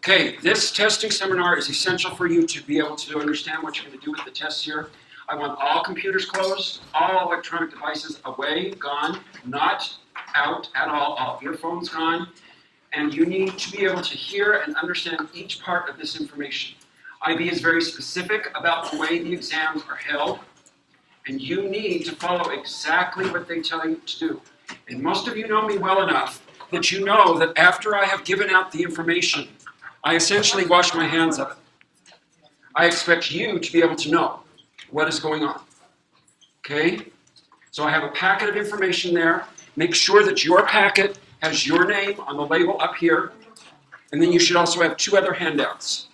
Okay, this testing seminar is essential for you to be able to understand what you're going to do with the tests here. I want all computers closed, all electronic devices away, gone, not out at all earphones gone, and you need to be able to hear and understand each part of this information. IB is very specific about the way the exams are held, and you need to follow exactly what they tell you to do. And most of you know me well enough that you know that after I have given out the information, I essentially wash my hands of it. I expect you to be able to know what is going on. Okay? So I have a packet of information there. Make sure that your packet has your name on the label up here. And then you should also have 2 other handouts.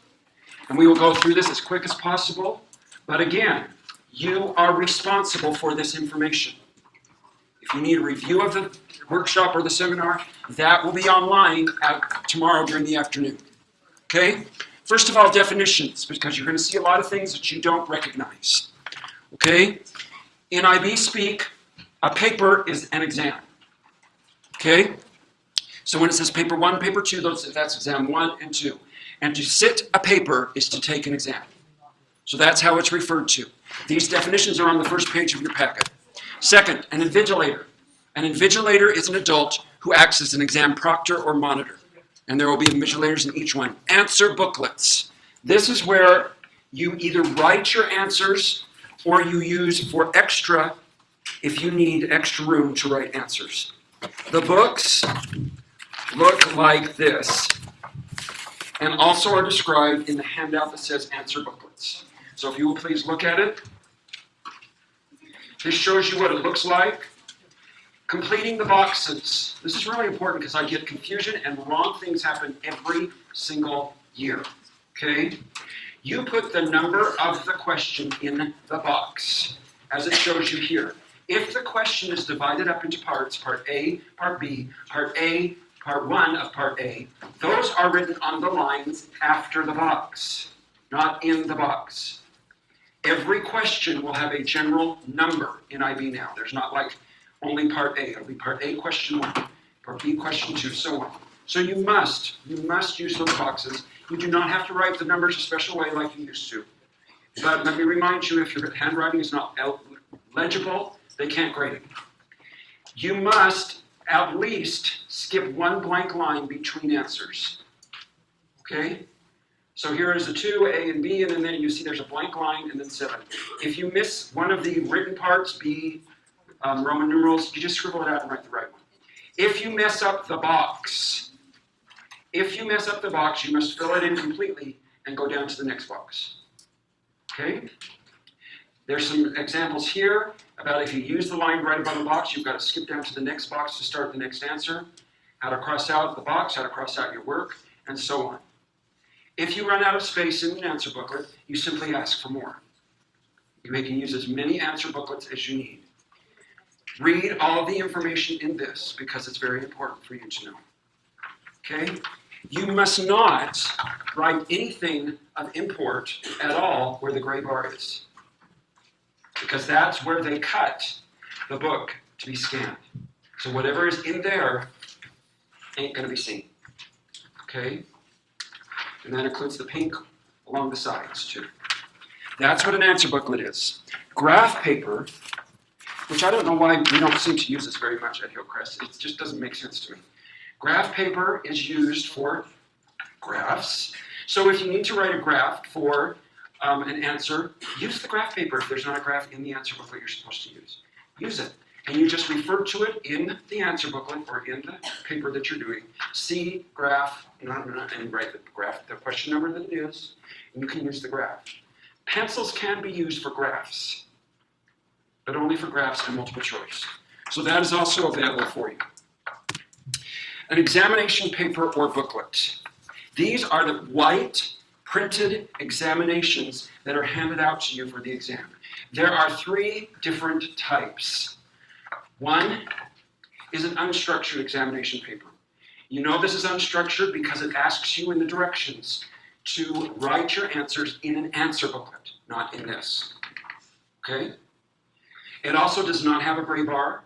And we will go through this as quick as possible. But again, you are responsible for this information. If you need a review of the workshop or the seminar, that will be online tomorrow during the afternoon. Okay? First of all, definitions, because you're going to see a lot of things that you don't recognize. Okay? In IB speak, a paper is an exam. Okay? So when it says paper 1, paper 2, that's exam 1 and 2. And to sit a paper is to take an exam. So that's how it's referred to. These definitions are on the first page of your packet. Second, an invigilator. An invigilator is an adult who acts as an exam proctor or monitor. And there will be invigilators in each one. Answer booklets. This is where you either write your answers or you use for extra if you need extra room to write answers. The books look like this and also are described in the handout that says answer booklets. So if you will please look at it. This shows you what it looks like. Completing the boxes. This is really important because I get confusion and wrong things happen every single year. Okay? You put the number of the question in the box, as it shows you here. If the question is divided up into parts, part A, part B, part A, part 1 of part A, those are written on the lines after the box, not in the box. Every question will have a general number in IB now. There's not like only part A. It'll be part A, question 1, part B, question 2, so on. So you must use those boxes. You do not have to write the numbers a special way like you used to. But let me remind you, if your handwriting is not legible, they can't grade it. You must at least skip 1 blank line between answers. Okay? So here is a 2, A and B, and then you see there's a blank line and then 7. If you miss one of the written parts, B, Roman numerals, you just scribble it out and write the right one. If you mess up the box, you must fill it in completely and go down to the next box. Okay? There's some examples here about if you use the line right above the box, you've got to skip down to the next box to start the next answer, how to cross out the box, how to cross out your work, and so on. If you run out of space in an answer booklet, you simply ask for more. You can use as many answer booklets as you need. Read all of the information in this because it's very important for you to know. Okay? You must not write anything of import at all where the gray bar is, because that's where they cut the book to be scanned. So whatever is in there ain't going to be seen. Okay? And that includes the pink along the sides, too. That's what an answer booklet is. Graph paper, which I don't know why we don't seem to use this very much at Hillcrest. It just doesn't make sense to me. Graph paper is used for graphs. So if you need to write a graph for an answer, use the graph paper if there's not a graph in the answer booklet you're supposed to use. Use it. And you just refer to it in the answer booklet or in the paper that you're doing. See graph, and write the graph, the question number that it is, and you can use the graph. Pencils can be used for graphs, but only for graphs and multiple choice. So that is also available for you. An examination paper or booklet. These are the white printed examinations that are handed out to you for the exam. There are 3 different types. One is an unstructured examination paper. You know this is unstructured because it asks you in the directions to write your answers in an answer booklet, not in this. Okay? It also does not have a gray bar.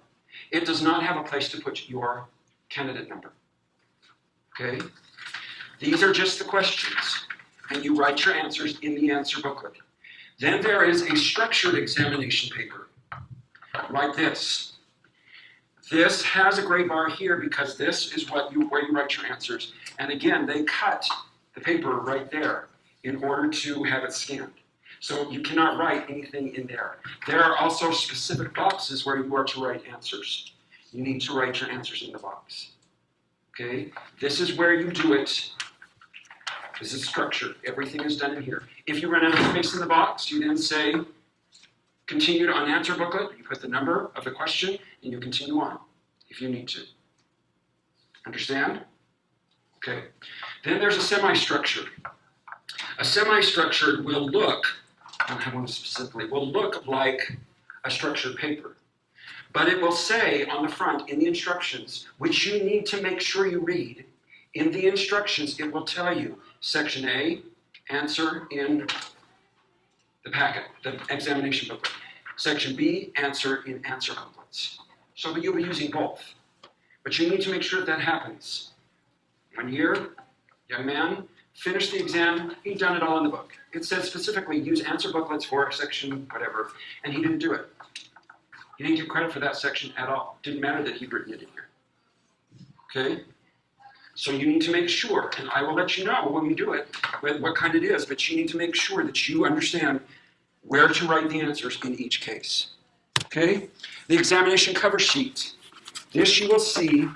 It does not have a place to put your candidate number. Okay? These are just the questions, and you write your answers in the answer booklet. Then there is a structured examination paper, like this. This has a gray bar here because this is where you write your answers. And again, they cut the paper right there in order to have it scanned. So you cannot write anything in there. There are also specific boxes where you are to write answers. You need to write your answers in the box. Okay? This is where you do it. This is structured. Everything is done in here. If you run out of space in the box, you then say, continued on answer booklet. You put the number of the question, and you continue on if you need to. Understand? Okay. Then there's a semi-structured. A semi-structured will look, I don't have one specifically, will look like a structured paper. But it will say on the front in the instructions, which you need to make sure you read, in the instructions it will tell you, Section A, answer in the packet, the examination booklet. Section B, answer in answer booklets. So you'll be using both. But you need to make sure that happens. 1 year, young man, finished the exam, he'd done it all in the book. It says specifically, use answer booklets for section whatever, and he didn't do it. He didn't get credit for that section at all. Didn't matter that he'd written it in here. Okay? So you need to make sure, and I will let you know when we do it, what kind it is, but you need to make sure that you understand where to write the answers in each case. Okay? The examination cover sheet. This you will see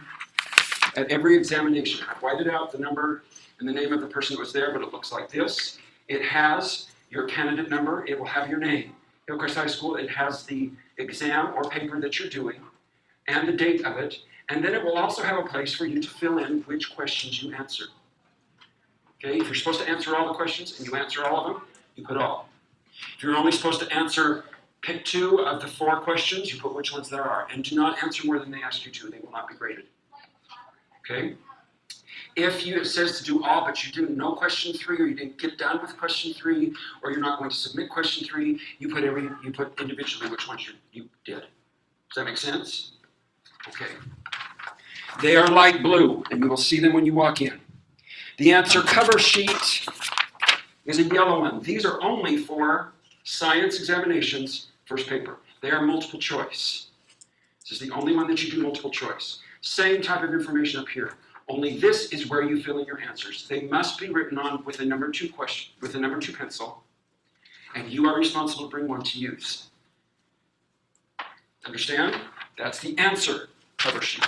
at every examination. I've whited out the number and the name of the person that was there, but it looks like this. It has your candidate number. It will have your name. Hillcrest High School, it has the exam or paper that you're doing and the date of it. And then it will also have a place for you to fill in which questions you answered. Okay, if you're supposed to answer all the questions and you answer all of them, you put all. If you're only supposed to pick 2 of the 4 questions, you put which ones there are. And do not answer more than they ask you to. They will not be graded. Okay? If it says to do all, but you didn't know question 3, or you didn't get done with question 3, or you're not going to submit question 3, you put individually which ones you did. Does that make sense? Okay. They are light blue, and you will see them when you walk in. The answer cover sheet is a yellow one. These are only for science examinations, first paper. They are multiple choice. This is the only one that you do multiple choice. Same type of information up here. Only this is where you fill in your answers. They must be written on with a number 2 question, with a number 2 pencil, and you are responsible to bring one to use. Understand? That's the answer cover sheet.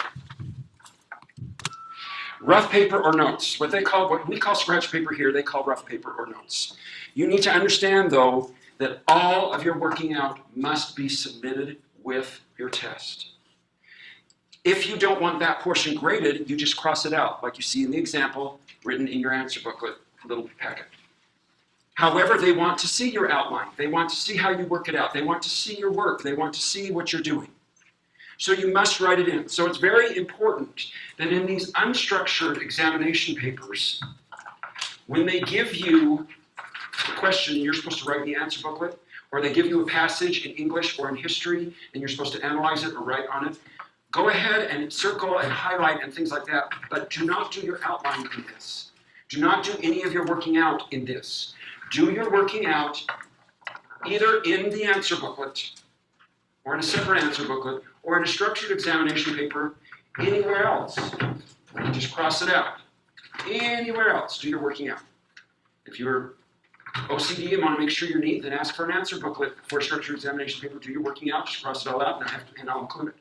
Rough paper or notes. What we call scratch paper here, they call rough paper or notes. You need to understand, though, that all of your working out must be submitted with your test. If you don't want that portion graded, you just cross it out, like you see in the example written in your answer booklet, little packet. However, they want to see your outline. They want to see how you work it out. They want to see your work. They want to see what you're doing. So you must write it in. So it's very important that in these unstructured examination papers, when they give you the question and you're supposed to write the answer booklet, or they give you a passage in English or in history and you're supposed to analyze it or write on it, go ahead and circle and highlight and things like that, but do not do your outline in this. Do not do any of your working out in this. Do your working out either in the answer booklet or in a separate answer booklet or in a structured examination paper anywhere else. You just cross it out. Anywhere else, do your working out. If you're OCD and want to make sure you're neat, then ask for an answer booklet for a structured examination paper. Do your working out, just cross it all out, and I'll include it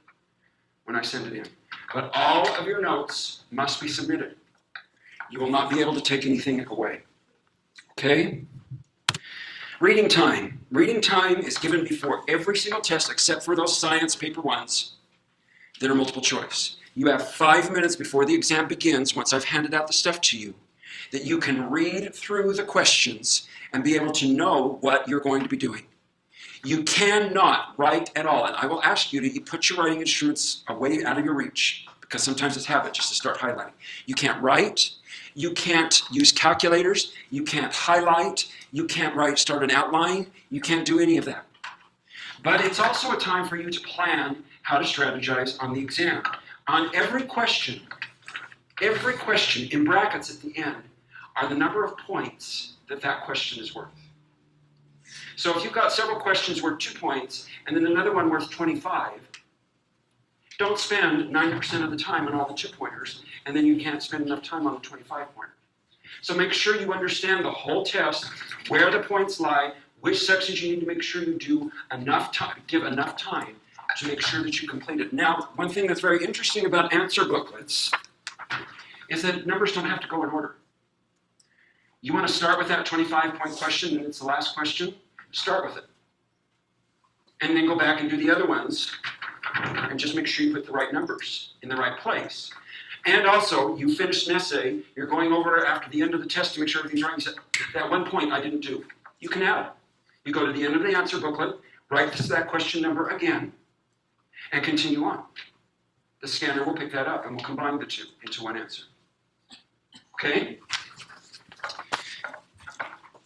when I send it in. But all of your notes must be submitted. You will not be able to take anything away. Okay? Reading time. Reading time is given before every single test except for those science paper ones that are multiple choice. You have 5 minutes before the exam begins, once I've handed out the stuff to you, that you can read through the questions and be able to know what you're going to be doing. You cannot write at all, and I will ask you to put your writing instruments away out of your reach, because sometimes it's habit just to start highlighting. You can't write, you can't use calculators, you can't highlight, you can't start an outline, you can't do any of that. But it's also a time for you to plan how to strategize on the exam. On every question in brackets at the end are the number of points that that question is worth. So if you've got several questions worth 2 points and then another one worth 25, don't spend 90% of the time on all the 2-pointers, and then you can't spend enough time on the 25-pointer. So make sure you understand the whole test, where the points lie, which sections you need to make sure you do enough time, give enough time to make sure that you complete it. Now, one thing that's very interesting about answer booklets is that numbers don't have to go in order. You want to start with that 25-point question and it's the last question? Start with it. And then go back and do the other ones and just make sure you put the right numbers in the right place. And also, you finished an essay, you're going over after the end of the test to make sure everything's right. You said, that 1 point I didn't do. You can add it. You go to the end of the answer booklet, write that question number again, and continue on. The scanner will pick that up and will combine the two into one answer. Okay?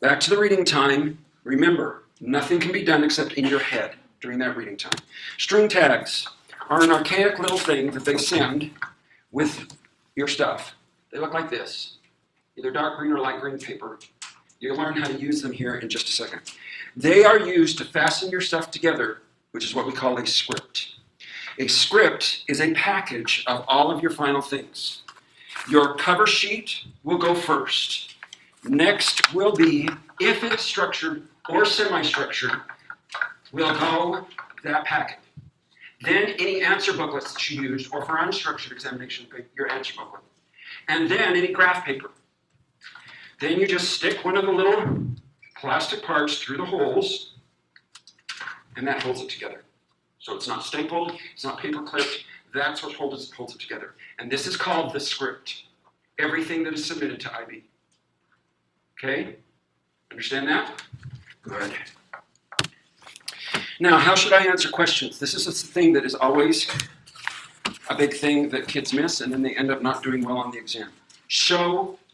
Back to the reading time. Remember, nothing can be done except in your head during that reading time. String tags are an archaic little thing that they send with your stuff. They look like this, either dark green or light green paper. You'll learn how to use them here in just a second. They are used to fasten your stuff together, which is what we call a script. A script is a package of all of your final things. Your cover sheet will go first. Next will be, if it's structured or semi-structured, will go that packet. Then any answer booklets that you used, or for unstructured examination, your answer booklet. And then any graph paper. Then you just stick one of the little plastic parts through the holes, and that holds it together. So it's not stapled, it's not paper clipped, that's what holds it together. And this is called the script. Everything that is submitted to IB. Okay? Understand that? Good. Now, how should I answer questions? This is a thing that is always a big thing that kids miss, and then they end up not doing well on the exam.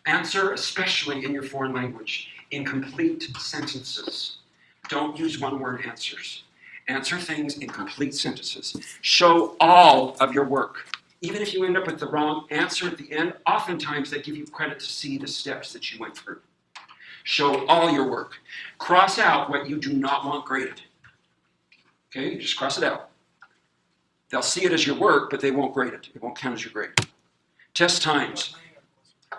Answer, especially in your foreign language, in complete sentences. Don't use one-word answers. Answer things in complete sentences. Show all of your work. Even if you end up with the wrong answer at the end, oftentimes they give you credit to see the steps that you went through. Show all your work. Cross out what you do not want graded. Okay, just cross it out. They'll see it as your work, but they won't grade it. It won't count as your grade. Test times.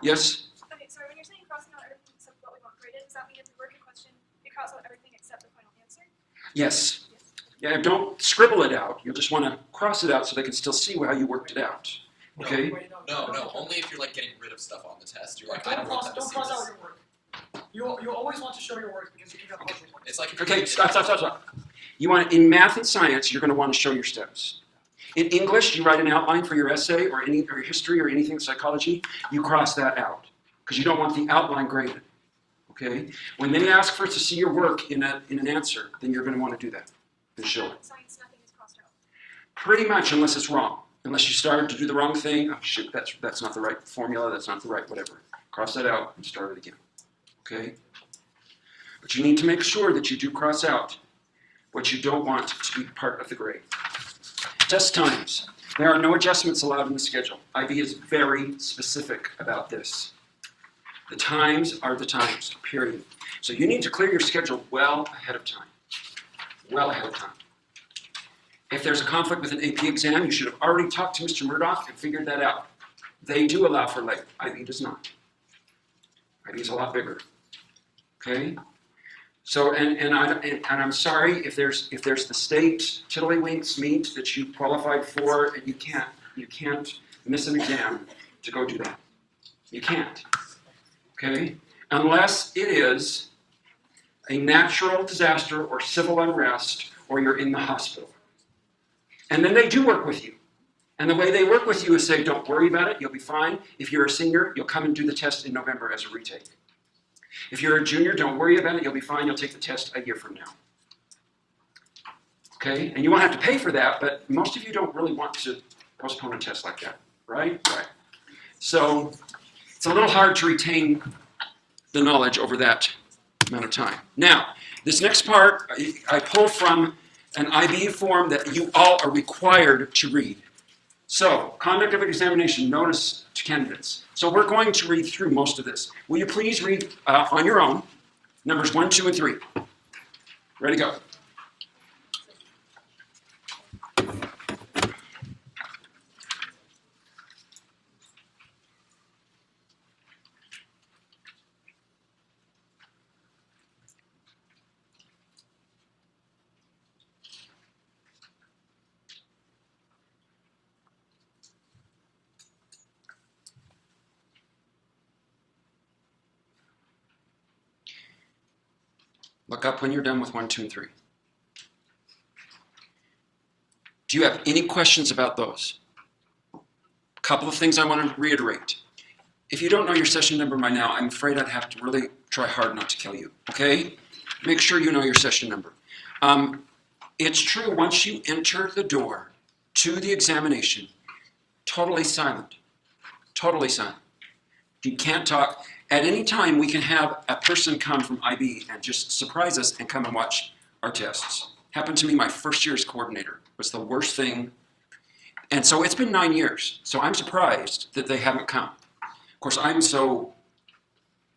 Yes? Okay, sorry, when you're saying crossing out everything except what we want graded, does that mean if we work a question, you cross out everything except the final answer? Yes. Yeah, don't scribble it out. You'll just want to cross it out so they can still see how you worked it out. Okay? No, only if you're like getting rid of stuff on the test. You're like, Don't cross out your work. You always want to show your work because you can have partial marks. It's like Okay, stop. You want, in math and science, you're going to want to show your steps. In English, you write an outline for your essay or history or anything in psychology, you cross that out because you don't want the outline graded. Okay? When they ask for us to see your work in an answer, then you're going to want to do that and show it. Science, nothing is crossed out. Pretty much, unless it's wrong. Unless you started to do the wrong thing, oh shoot, that's not the right formula, that's not the right whatever. Cross that out and start it again. Okay? But you need to make sure that you do cross out what you don't want to be part of the grade. Test times. There are no adjustments allowed in the schedule. IB is very specific about this. The times are the times, period. So you need to clear your schedule well ahead of time. Well ahead of time. If there's a conflict with an AP exam, you should have already talked to Mr. Murdoch and figured that out. They do allow for late. IB does not. IB is a lot bigger. Okay? So, and I'm sorry if there's the state tiddlywinks meet that you qualified for, and you can't miss an exam to go do that. You can't. Okay? Unless it is a natural disaster or civil unrest, or you're in the hospital. And then they do work with you. And the way they work with you is say, don't worry about it, you'll be fine. If you're a senior, you'll come and do the test in November as a retake. If you're a junior, don't worry about it, you'll be fine, you'll take the test a year from now. Okay? And you won't have to pay for that, but most of you don't really want to postpone a test like that, right? Right. So it's a little hard to retain the knowledge over that amount of time. Now, this next part, I pull from an IB form that you all are required to read. So, conduct of examination, notice to candidates. So we're going to read through most of this. Will you please read on your own, numbers 1, 2, and 3. Ready, go. Look up when you're done with 1, 2, and 3. Do you have any questions about those? A couple of things I want to reiterate. If you don't know your session number by now, I'm afraid I'd have to really try hard not to kill you, okay? Make sure you know your session number. It's true, once you enter the door to the examination, totally silent. Totally silent. You can't talk. At any time, we can have a person come from IB and just surprise us and come and watch our tests. Happened to me my first year as coordinator. It was the worst thing. And so it's been 9 years. So I'm surprised that they haven't come. Of course, I'm so,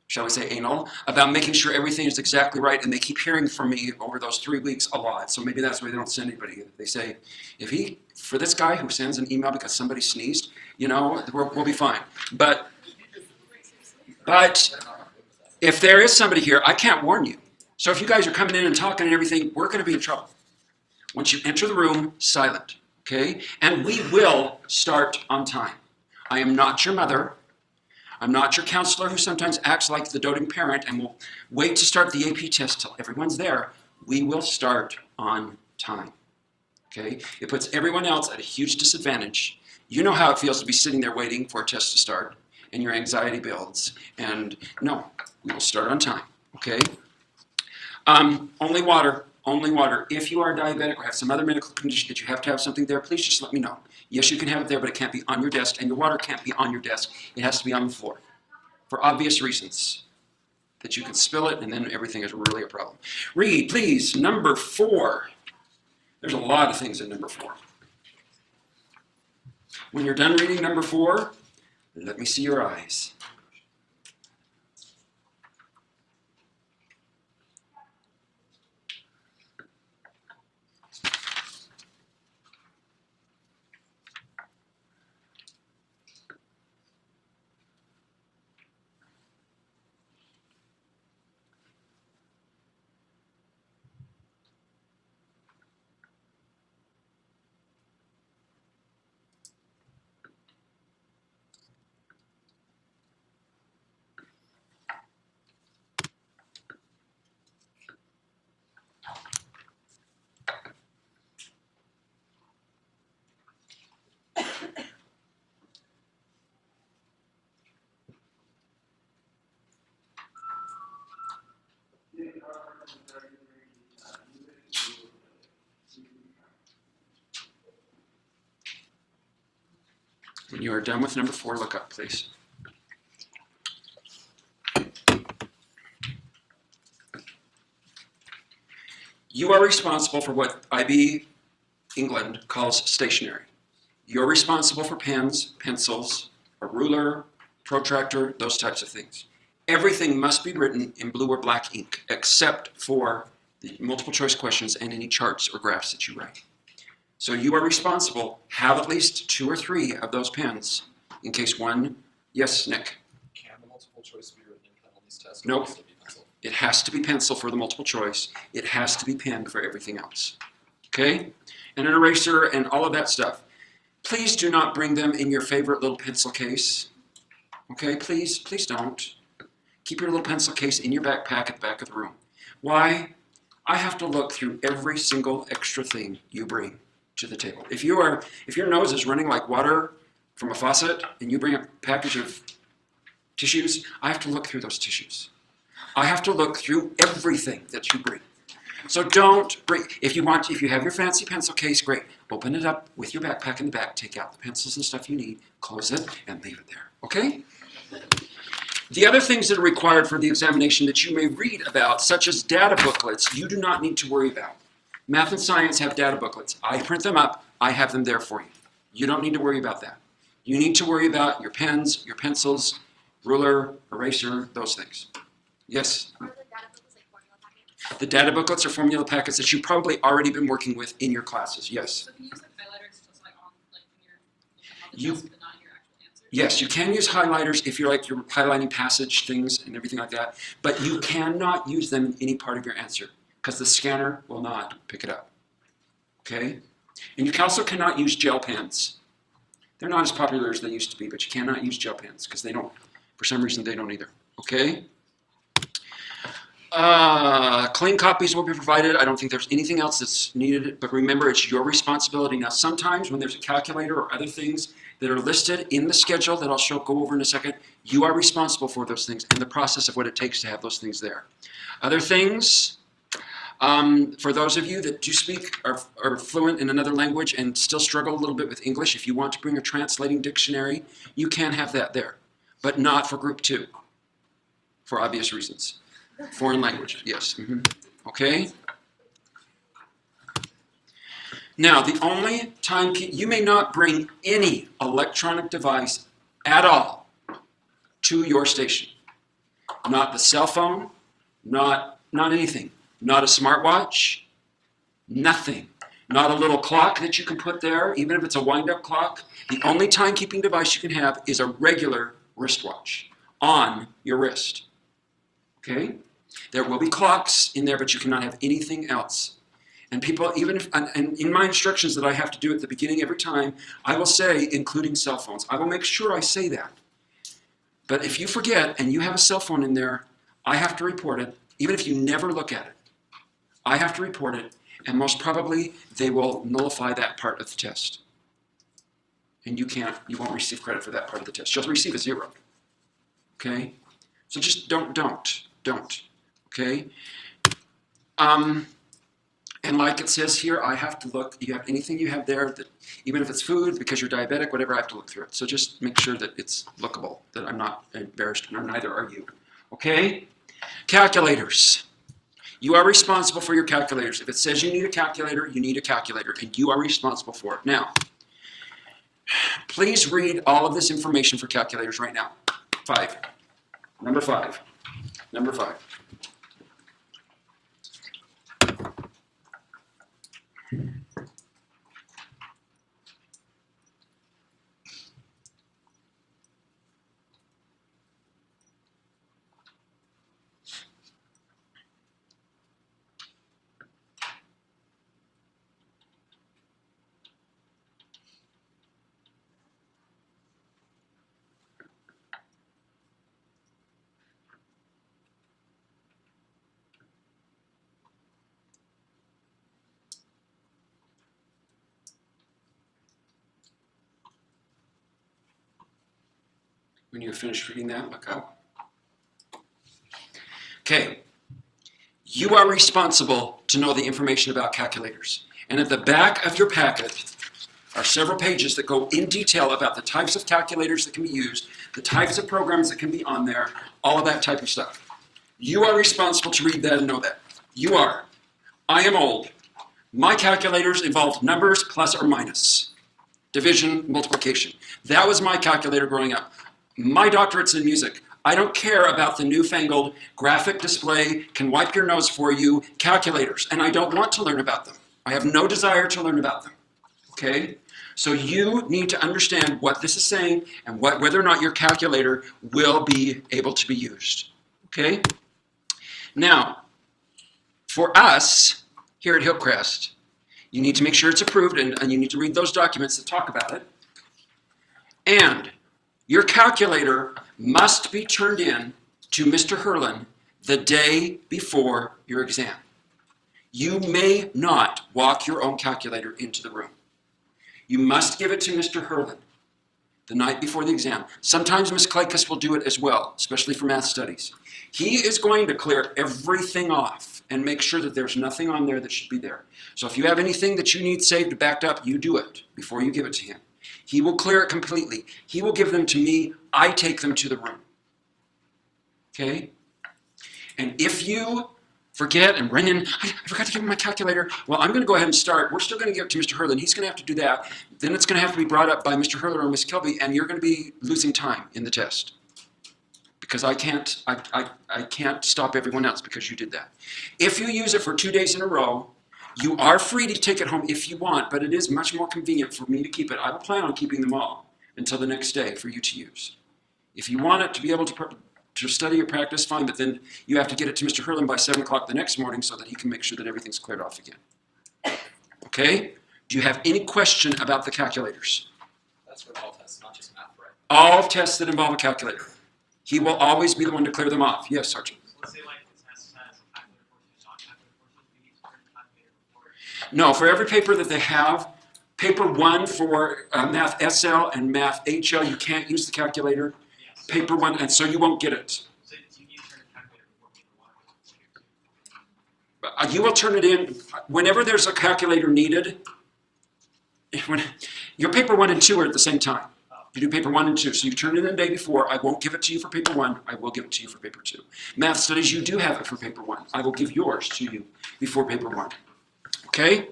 shall we say, anal about making sure everything is exactly right. And they keep hearing from me over those 3 weeks a lot. So maybe that's why they don't send anybody. They say, for this guy who sends an email because somebody sneezed, we'll be fine. But if there is somebody here, I can't warn you. So if you guys are coming in and talking and everything, we're going to be in trouble. Once you enter the room, silent, okay? And we will start on time. I am not your mother. I'm not your counselor who sometimes acts like the doting parent and will wait to start the AP test till everyone's there. We will start on time, okay? It puts everyone else at a huge disadvantage. You know how it feels to be sitting there waiting for a test to start, and your anxiety builds. And no, we will start on time, okay? Only water. If you are diabetic or have some other medical condition that you have to have something there, please just let me know. Yes, you can have it there, but it can't be on your desk, and your water can't be on your desk. It has to be on the floor for obvious reasons, that you can spill it, and then everything is really a problem. Read, please, number 4. There's a lot of things in number 4. When you're done reading number 4, let me see your eyes. When you are done with number 4, look up, please. You are responsible for what IB England calls stationery. You're responsible for pens, pencils, a ruler, protractor, those types of things. Everything must be written in blue or black ink, except for the multiple choice questions and any charts or graphs that you write. So you are responsible, have at least 2 or 3 of those pens in case one, yes, Nick? Can the multiple choice be written in pen on these tests? Nope. Or must it be pencil? It has to be pencil for the multiple choice. It has to be pen for everything else. Okay? And an eraser and all of that stuff. Please do not bring them in your favorite little pencil case. Okay? Please don't. Keep your little pencil case in your backpack at the back of the room. Why? I have to look through every single extra thing you bring to the table. If your nose is running like water from a faucet and you bring a package of tissues, I have to look through those tissues. I have to look through everything that you bring. So don't bring, if you have your fancy pencil case, great. Open it up with your backpack in the back, take out the pencils and stuff you need, close it, and leave it there, okay? The other things that are required for the examination that you may read about, such as data booklets, you do not need to worry about. Math and science have data booklets. I print them up, I have them there for you. You don't need to worry about that. You need to worry about your pens, your pencils, ruler, eraser, those things. Yes? Are the data booklets like formula packets? The data booklets are formula packets that you've probably already been working with in your classes. Yes. So can you use like highlighters just like on like when you're looking at the You- test but not your actual answers? Yes, you can use highlighters if you're highlighting passage things and everything like that, but you cannot use them in any part of your answer because the scanner will not pick it up. Okay? And you also cannot use gel pens. They're not as popular as they used to be, but you cannot use gel pens because they don't, for some reason, they don't either. Okay? Clean copies will be provided. I don't think there's anything else that's needed, but remember, it's your responsibility. Now, sometimes when there's a calculator or other things that are listed in the schedule that I'll go over in a second, you are responsible for those things and the process of what it takes to have those things there. Other things, for those of you that do speak, are fluent in another language and still struggle a little bit with English, if you want to bring a translating dictionary, you can have that there, but not for group 2, for obvious reasons. Foreign language, yes. Okay? Now, the only time you may not bring any electronic device at all to your station. Not the cell phone, not anything. Not a smartwatch, nothing. Not a little clock that you can put there, even if it's a wind-up clock. The only timekeeping device you can have is a regular wristwatch on your wrist. Okay? There will be clocks in there, but you cannot have anything else. And people, even if, and in my instructions that I have to do at the beginning every time, I will say, including cell phones. I will make sure I say that. But if you forget and you have a cell phone in there, I have to report it, even if you never look at it. I have to report it, and most probably they will nullify that part of the test. And you won't receive credit for that part of the test. You'll receive a 0. Okay? So just don't. Okay? And like it says here, I have to look, you have anything you have there, that even if it's food, because you're diabetic, whatever, I have to look through it. So just make sure that it's lookable, that I'm not embarrassed, and neither are you. Okay? Calculators. You are responsible for your calculators. If it says you need a calculator, you need a calculator, and you are responsible for it. Now, please read all of this information for calculators right now. 5. Number 5. Number 5. When you finish reading that, look up. Okay. You are responsible to know the information about calculators. And at the back of your packet are several pages that go in detail about the types of calculators that can be used, the types of programs that can be on there, all of that type of stuff. You are responsible to read that and know that. You are. I am old. My calculators involved numbers, plus or minus, division, multiplication. That was my calculator growing up. My doctorate's in music. I don't care about the newfangled graphic display, can wipe your nose for you, calculators, and I don't want to learn about them. I have no desire to learn about them, okay? So you need to understand what this is saying and whether or not your calculator will be able to be used, okay? Now, for us here at Hillcrest, you need to make sure it's approved and you need to read those documents that talk about it. And your calculator must be turned in to Mr. Herlin the day before your exam. You may not walk your own calculator into the room. You must give it to Mr. Herlin the night before the exam. Sometimes Ms. Klaikus will do it as well, especially for math studies. He is going to clear everything off and make sure that there's nothing on there that should be there. So if you have anything that you need saved backed up, you do it before you give it to him. He will clear it completely. He will give them to me. I take them to the room. Okay? And if you forget and run in, I forgot to give him my calculator. Well, I'm going to go ahead and start. We're still going to give it to Mr. Hurley. He's going to have to do that. Then it's going to have to be brought up by Mr. Hurley or Ms. Kilby, and you're going to be losing time in the test. Because I can't stop everyone else because you did that. If you use it for 2 days in a row, you are free to take it home if you want, but it is much more convenient for me to keep it. I will plan on keeping them all until the next day for you to use. If you want it to be able to study or practice, fine, but then you have to get it to Mr. Hurley by 7 o'clock the next morning so that he can make sure that everything's cleared off again. Okay? Do you have any question about the calculators? That's for all tests, not just math, right? All tests that involve a calculator. He will always be the one to clear them off. Yes, Sergeant. So let's say like the test has a calculator portion, non-calculator portion, we need to turn the calculator before. No, for every paper that they have, paper 1 for Math SL and Math HL, you can't use the calculator. Yes. Paper 1, and so you won't get it. So you need to turn the calculator before paper 1. You will turn it in whenever there's a calculator needed. Your paper 1 and 2 are at the same time. You do paper 1 and 2, so you turn it in the day before. I won't give it to you for paper 1. I will give it to you for paper 2. Math studies, you do have it for paper 1. I will give yours to you before paper 1. Okay?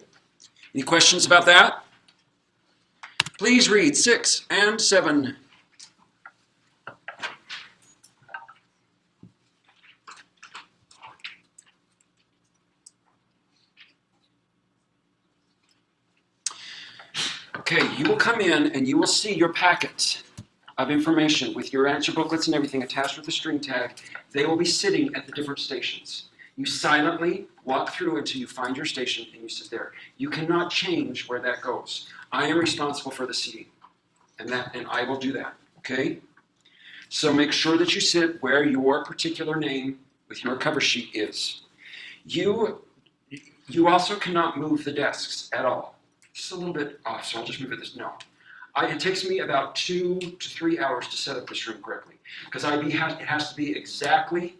Any questions about that? Please read 6 and 7. Okay, you will come in and you will see your packet of information with your answer booklets and everything attached with a string tag. They will be sitting at the different stations. You silently walk through until you find your station and you sit there. You cannot change where that goes. I am responsible for the seating, and I will do that, okay? So make sure that you sit where your particular name with your cover sheet is. You also cannot move the desks at all. Just a little bit off, so I'll just move it this. No. It takes me about 2 to 3 hours to set up this room correctly. Because it has to be exactly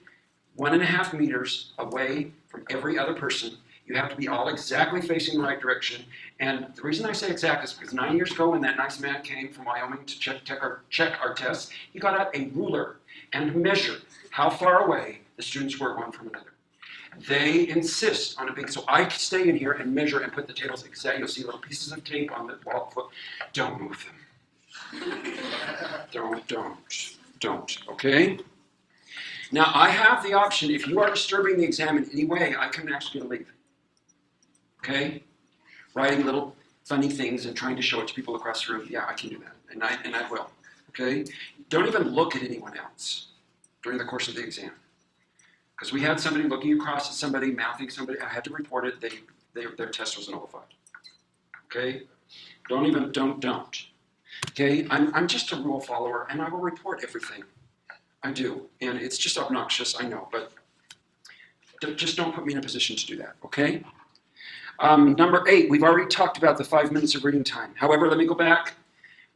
1.5 meters away from every other person. You have to be all exactly facing the right direction. And the reason I say exact is because 9 years ago when that nice man came from Wyoming to check our tests, he got out a ruler and measured how far away the students were one from another. They insist on a big, so I stay in here and measure and put the tables exactly. You'll see little pieces of tape on the wall. Don't move them. Don't, okay? Now, I have the option, if you are disturbing the exam in any way, I can ask you to leave. Okay? Writing little funny things and trying to show it to people across the room, yeah, I can do that, and I will. Okay? Don't even look at anyone else during the course of the exam. Because we had somebody looking across at somebody, mouthing somebody, I had to report it, their test was nullified. Okay? Don't. Okay? I'm just a rule follower, and I will report everything. I do. And it's just obnoxious, I know, but just don't put me in a position to do that, okay? Number 8, we've already talked about the 5 minutes of reading time. However, let me go back.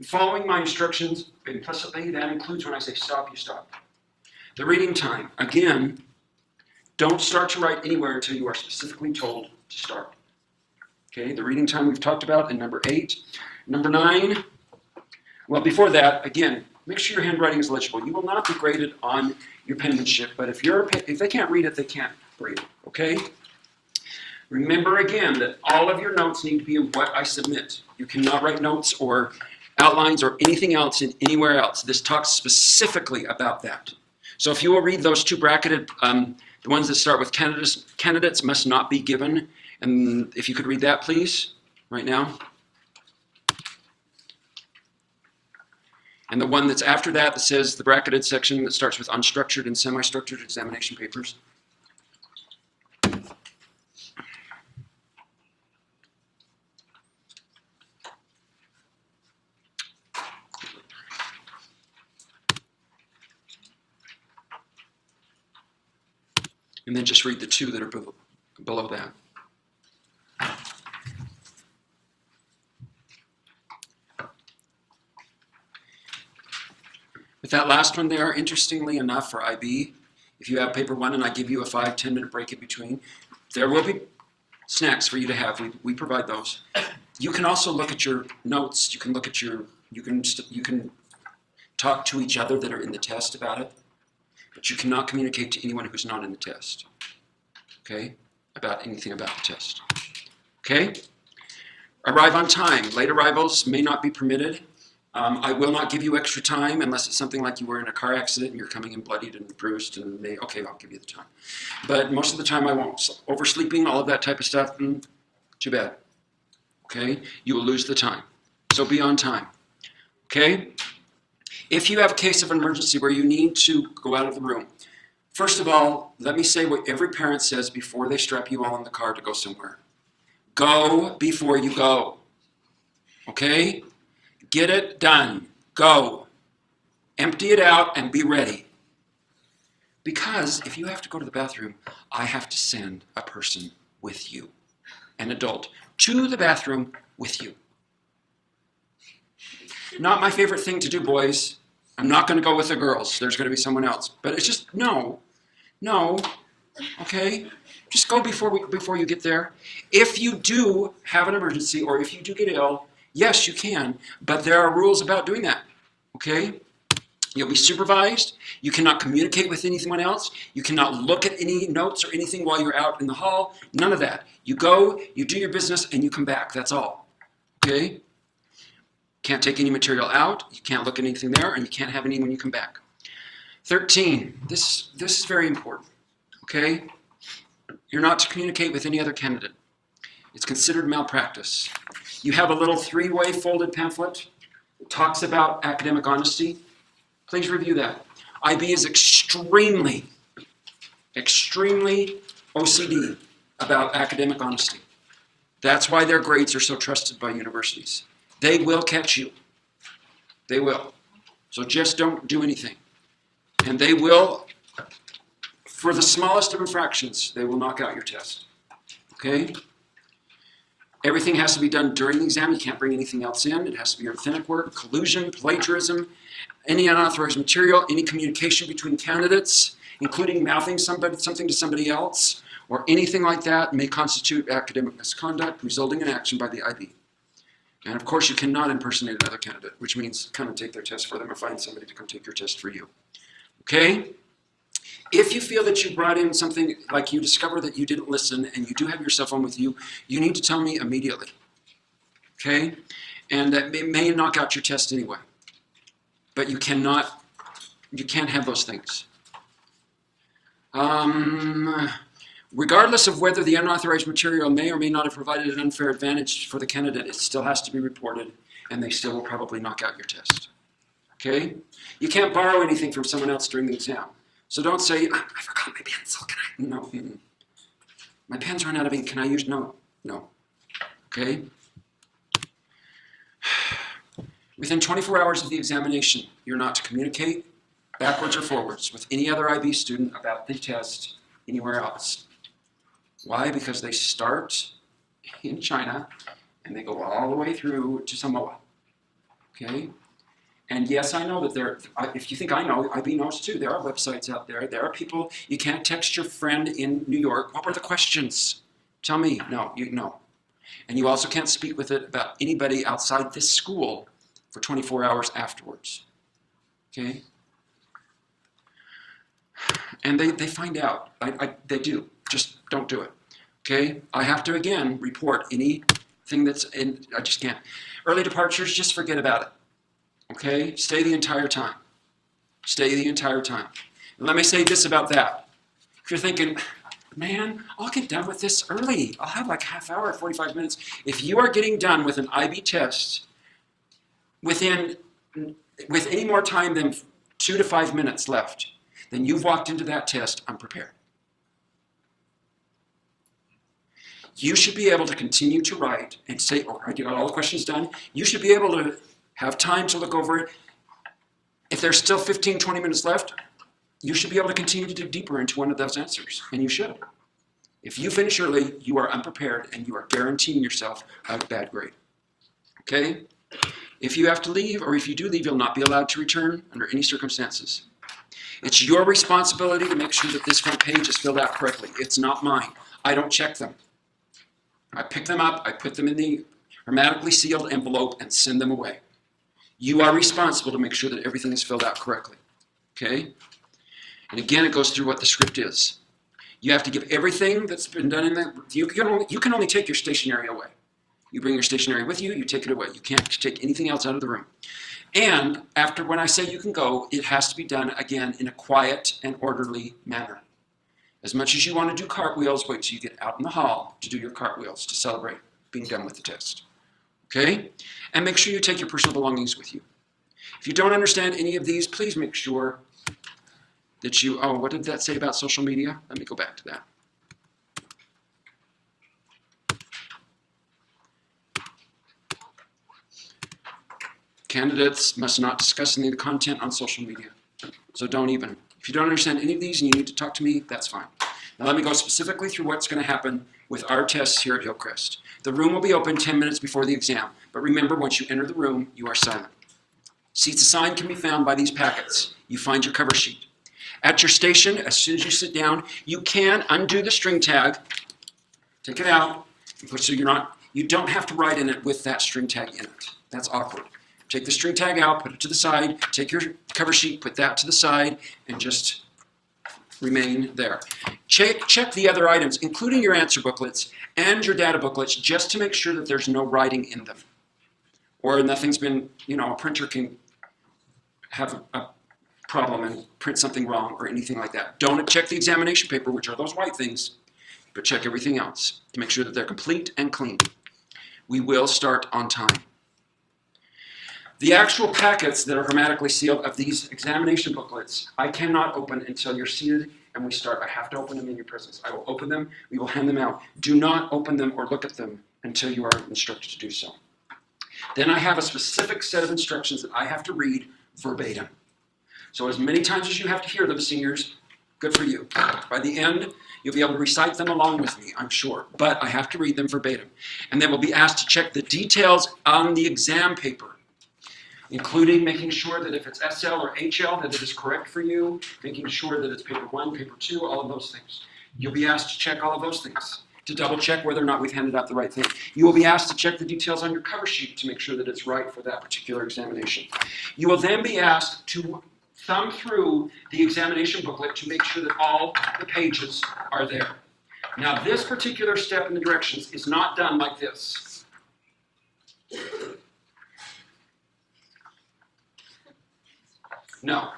Following my instructions, implicitly, that includes when I say stop, you stop. The reading time, again, don't start to write anywhere until you are specifically told to start. Okay, the reading time we've talked about in number 8. Number 9, well, before that, again, make sure your handwriting is legible. You will not be graded on your penmanship, but if they can't read it, they can't read it, okay? Remember again that all of your notes need to be in what I submit. You cannot write notes or outlines or anything else in anywhere else. This talks specifically about that. So if you will read those 2 bracketed, the ones that start with candidates must not be given. And if you could read that, please, right now. And the one that's after that says the bracketed section that starts with unstructured and semi-structured examination papers. And then just read the 2 that are below that. With that last one there, interestingly enough for IB, if you have paper 1 and I give you a 5-10 minute break in between, there will be snacks for you to have. We provide those. You can also look at your notes. You can look at you can talk to each other that are in the test about it, but you cannot communicate to anyone who's not in the test. okay, about anything about the test. Okay? Arrive on time. Late arrivals may not be permitted. I will not give you extra time unless it's something like you were in a car accident and you're coming in bloodied and bruised and okay, I'll give you the time. But most of the time I won't. So oversleeping, all of that type of stuff, too bad. Okay? You will lose the time. So be on time. Okay? If you have a case of an emergency where you need to go out of the room, first of all, let me say what every parent says before they strap you all in the car to go somewhere. Go before you go. Okay? Get it done. Go. Empty it out and be ready. Because if you have to go to the bathroom, I have to send a person with you, an adult, to the bathroom with you. Not my favorite thing to do, boys. I'm not going to go with the girls. There's going to be someone else. But it's just, no, okay? Just go before you get there. If you do have an emergency or if you do get ill, yes, you can, but there are rules about doing that, okay? You'll be supervised. You cannot communicate with anyone else. You cannot look at any notes or anything while you're out in the hall. None of that. You go, you do your business, and you come back. That's all, okay? Can't take any material out. You can't look at anything there, and you can't have any when you come back. 13, this is very important, okay? You're not to communicate with any other candidate. It's considered malpractice. You have a little 3-way folded pamphlet that talks about academic honesty. Please review that. IB is extremely OCD about academic honesty. That's why their grades are so trusted by universities. They will catch you. They will. So just don't do anything. And they will, for the smallest of infractions, they will knock out your test. Okay? Everything has to be done during the exam. You can't bring anything else in. It has to be authentic work, collusion, plagiarism, any unauthorized material, any communication between candidates, including mouthing something to somebody else, or anything like that may constitute academic misconduct resulting in action by the IB. And of course, you cannot impersonate another candidate, which means come and take their test for them or find somebody to come take your test for you. Okay? If you feel that you brought in something like you discover that you didn't listen and you do have your cell phone with you, you need to tell me immediately. Okay? And that may knock out your test anyway. But you can't have those things. Regardless of whether the unauthorized material may or may not have provided an unfair advantage for the candidate, it still has to be reported, and they still will probably knock out your test. Okay? You can't borrow anything from someone else during the exam. So don't say, I forgot my pencil, can I? No. My pen's run out of ink, can I use? No. Okay? Within 24 hours of the examination, you're not to communicate backwards or forwards with any other IB student about the test anywhere else. Why? Because they start in China and they go all the way through to Samoa. Okay? And yes, I know that if you think I know, IB knows too. There are websites out there. There are people, you can't text your friend in New York. What were the questions? Tell me. No, you know. And you also can't speak with it about anybody outside this school for 24 hours afterwards. Okay? And they find out. They do. Just don't do it. Okay? I have to, again, report anything that's in, I just can't. Early departures, just forget about it. Okay? Stay the entire time. Stay the entire time. And let me say this about that. If you're thinking, man, I'll get done with this early. I'll have like half hour, 45 minutes. If you are getting done with an IB test with any more time than 2 to 5 minutes left, then you've walked into that test unprepared. You should be able to continue to write and say, oh, I got all the questions done. You should be able to have time to look over it. If there's still 15, 20 minutes left, you should be able to continue to dig deeper into one of those answers, and you should. If you finish early, you are unprepared, and you are guaranteeing yourself a bad grade. Okay? If you have to leave, or if you do leave, you'll not be allowed to return under any circumstances. It's your responsibility to make sure that this front page is filled out correctly. It's not mine. I don't check them. I pick them up, I put them in the hermetically sealed envelope, and send them away. You are responsible to make sure that everything is filled out correctly. Okay? And again, it goes through what the script is. You have to give everything that's been done in the, you can only take your stationery away. You bring your stationery with you, you take it away. You can't take anything else out of the room. And after when I say you can go, it has to be done again in a quiet and orderly manner. As much as you want to do cartwheels, wait till you get out in the hall to do your cartwheels to celebrate being done with the test. Okay? And make sure you take your personal belongings with you. If you don't understand any of these, please make sure that you, oh, what did that say about social media? Let me go back to that. Candidates must not discuss any of the content on social media. So don't even. If you don't understand any of these and you need to talk to me, that's fine. Now let me go specifically through what's going to happen with our tests here at Hillcrest. The room will be open 10 minutes before the exam, but remember, once you enter the room, you are silent. Seats assigned can be found by these packets. You find your cover sheet. At your station, as soon as you sit down, you can undo the string tag, take it out, and put, so you don't have to write in it with that string tag in it. That's awkward. Take the string tag out, put it to the side, take your cover sheet, put that to the side, and just remain there. Check the other items, including your answer booklets and your data booklets, just to make sure that there's no writing in them. Or nothing's been, a printer can have a problem and print something wrong or anything like that. Don't check the examination paper, which are those white things, but check everything else to make sure that they're complete and clean. We will start on time. The actual packets that are hermetically sealed of these examination booklets, I cannot open until you're seated and we start. I have to open them in your presence. I will open them, we will hand them out. Do not open them or look at them until you are instructed to do so. Then I have a specific set of instructions that I have to read verbatim. So as many times as you have to hear them, seniors, good for you. By the end, you'll be able to recite them along with me, I'm sure. But I have to read them verbatim. And then we'll be asked to check the details on the exam paper, including making sure that if it's SL or HL, that it is correct for you, making sure that it's paper 1, paper 2, all of those things. You'll be asked to check all of those things, to double check whether or not we've handed out the right thing. You will be asked to check the details on your cover sheet to make sure that it's right for that particular examination. You will then be asked to thumb through the examination booklet to make sure that all the pages are there. Now, this particular step in the directions is not done like this. No.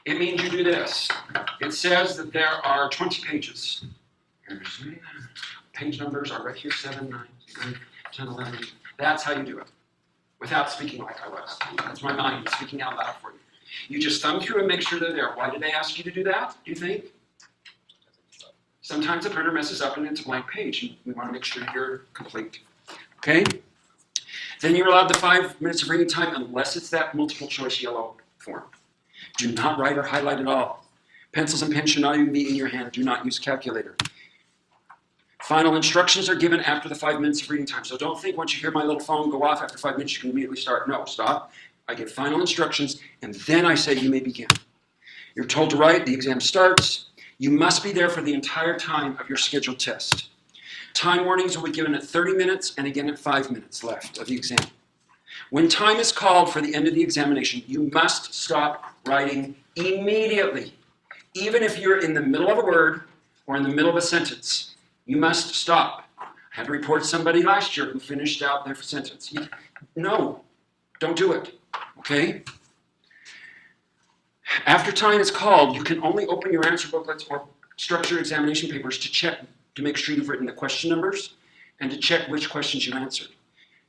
It means you do this. It says that there are 20 pages. Page numbers are right here, 7, 9, 8, 10, 11. That's how you do it, without speaking like I was. That's my mind speaking out loud for you. You just thumb through and make sure they're there. Why did they ask you to do that, do you think? Sometimes the printer messes up and it's a blank page, and we want to make sure you're complete. Okay? Then you're allowed the 5 minutes of reading time unless it's that multiple choice yellow form. Do not write or highlight at all. Pencils and pens should not even be in your hand. Do not use calculator. Final instructions are given after the 5 minutes of reading time. So don't think once you hear my little phone go off after 5 minutes, you can immediately start. No, stop. I give final instructions, and then I say you may begin. You're told to write. The exam starts. You must be there for the entire time of your scheduled test. Time warnings will be given at 30 minutes and again at 5 minutes left of the exam. When time is called for the end of the examination, you must stop writing immediately. Even if you're in the middle of a word or in the middle of a sentence, you must stop. I had to report somebody last year who finished out their sentence. No, don't do it, okay? After time is called, you can only open your answer booklets or structured examination papers to check, to make sure you've written the question numbers and to check which questions you answered.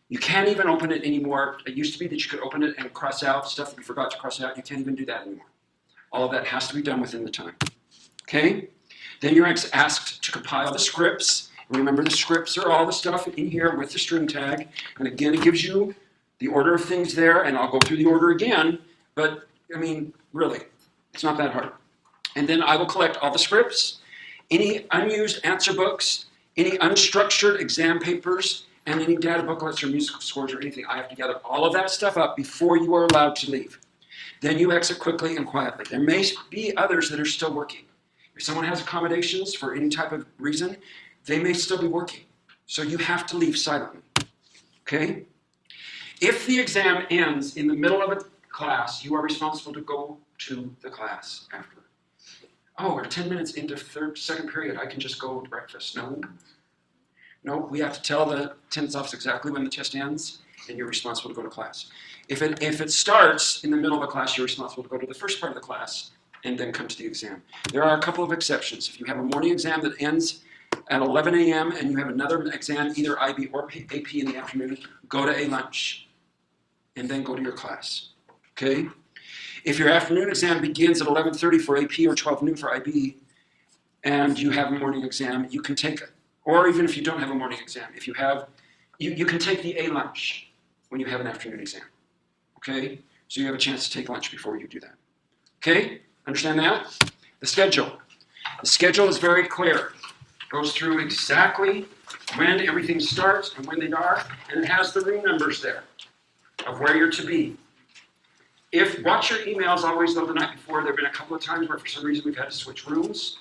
You can't even open it anymore. It used to be that you could open it and cross out stuff that you forgot to cross out. You can't even do that anymore. All of that has to be done within the time. Okay? Then you're asked to compile the scripts. Remember, the scripts are all the stuff in here with the string tag. And again, it gives you the order of things there, and I'll go through the order again. But, I mean, really, it's not that hard. And then I will collect all the scripts, any unused answer books, any unstructured exam papers, and any data booklets or musical scores or anything. I have to gather all of that stuff up before you are allowed to leave. Then you exit quickly and quietly. There may be others that are still working. If someone has accommodations for any type of reason, they may still be working. So you have to leave silently. Okay? If the exam ends in the middle of a class, you are responsible to go to the class after. Oh, we're 10 minutes into second period. I can just go to breakfast. No. No, we have to tell the attendance office exactly when the test ends, and you're responsible to go to class. If it starts in the middle of a class, you're responsible to go to the first part of the class and then come to the exam. There are a couple of exceptions. If you have a morning exam that ends at 11 a.m. and you have another exam, either IB or AP in the afternoon, go to a lunch and then go to your class, okay? If your afternoon exam begins at 11:30 for AP or 12 noon for IB, and you have a morning exam, you can take, or even if you don't have a morning exam, if you have, you can take the A lunch when you have an afternoon exam, okay? So you have a chance to take lunch before you do that, okay? Understand that? The schedule. The schedule is very clear. It goes through exactly when everything starts and when they are, and it has the room numbers there of where you're to be. Watch your emails always though the night before. There have been a couple of times where for some reason we've had to switch rooms,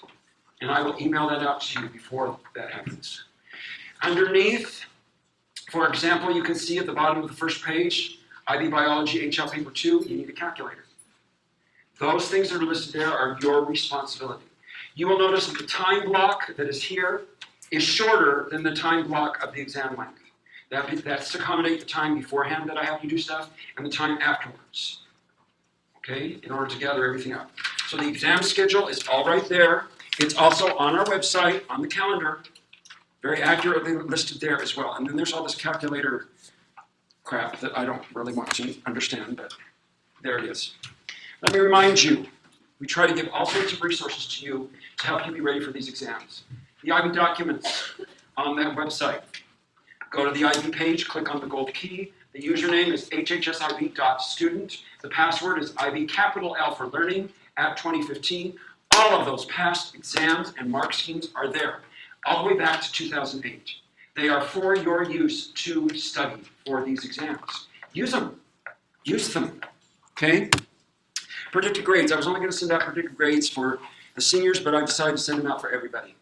and I will email that out to you before that happens. Underneath, for example, you can see at the bottom of the first page, IB Biology HL Paper 2, you need a calculator. Those things that are listed there are your responsibility. You will notice that the time block that is here is shorter than the time block of the exam length. That's to accommodate the time beforehand that I have you do stuff and the time afterwards, okay, in order to gather everything up. So the exam schedule is all right there. It's also on our website, on the calendar, very accurately listed there as well. And then there's all this calculator crap that I don't really want to understand, but there it is. Let me remind you, we try to give all sorts of resources to you to help you be ready for these exams. The IB documents on that website. Go to the IB page, click on the gold key. The username is hhsib.student. The password is IB capital L for learning at 2015. All of those past exams and mark schemes are there, all the way back to 2008. They are for your use to study for these exams. Use them. Use them. Okay? Predicted grades. I was only going to send out predicted grades for the seniors, but I decided to send them out for everybody.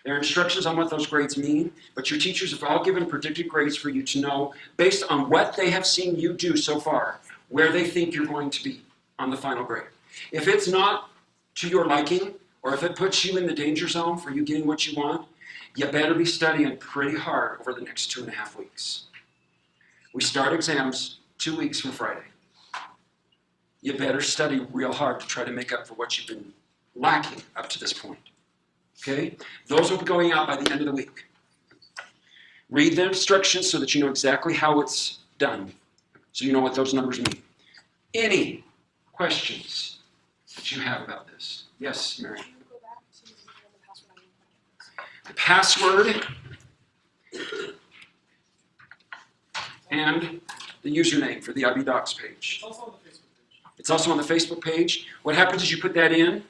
There are instructions on what those grades mean, but your teachers have all given predicted grades for you to know, based on what they have seen you do so far, where they think you're going to be on the final grade. If it's not to your liking, or if it puts you in the danger zone for you getting what you want, you better be studying pretty hard over the next 2.5 weeks. We start exams 2 weeks from Friday. You better study real hard to try to make up for what you've been lacking up to this point. Okay? Those will be going out by the end of the week. Read the instructions so that you know exactly how it's done, so you know what those numbers mean. Any questions that you have about this? Yes, Mary? Can you go back to the password? The password and the username for the IB Docs page. It's also on the Facebook page. It's also on the Facebook page. What happens is you put that in,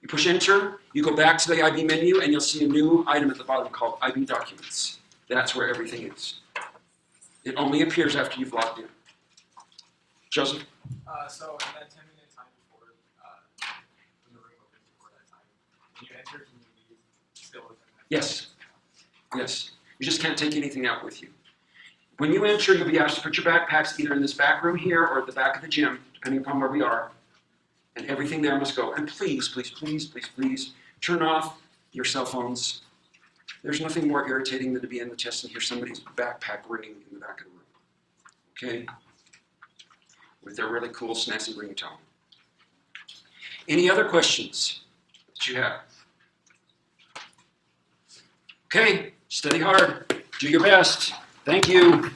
you push enter, you go back to the IB menu, and you'll see a new item at the bottom called IB Documents. That's where everything is. It only appears after you've logged in. Joseph? So in that 10-minute time before when the room opens before that time, when you enter, can you leave still with 10 minutes? Yes. Yes. You just can't take anything out with you. When you enter, you'll be asked to put your backpacks either in this back room here or at the back of the gym, depending upon where we are. And everything there must go. And please, please, please, please, please, turn off your cell phones. There's nothing more irritating than to be in the test and hear somebody's backpack ringing in the back of the room. Okay? With their really cool, snazzy ringtone. Any other questions that you have? Okay, study hard. Do your best. Thank you.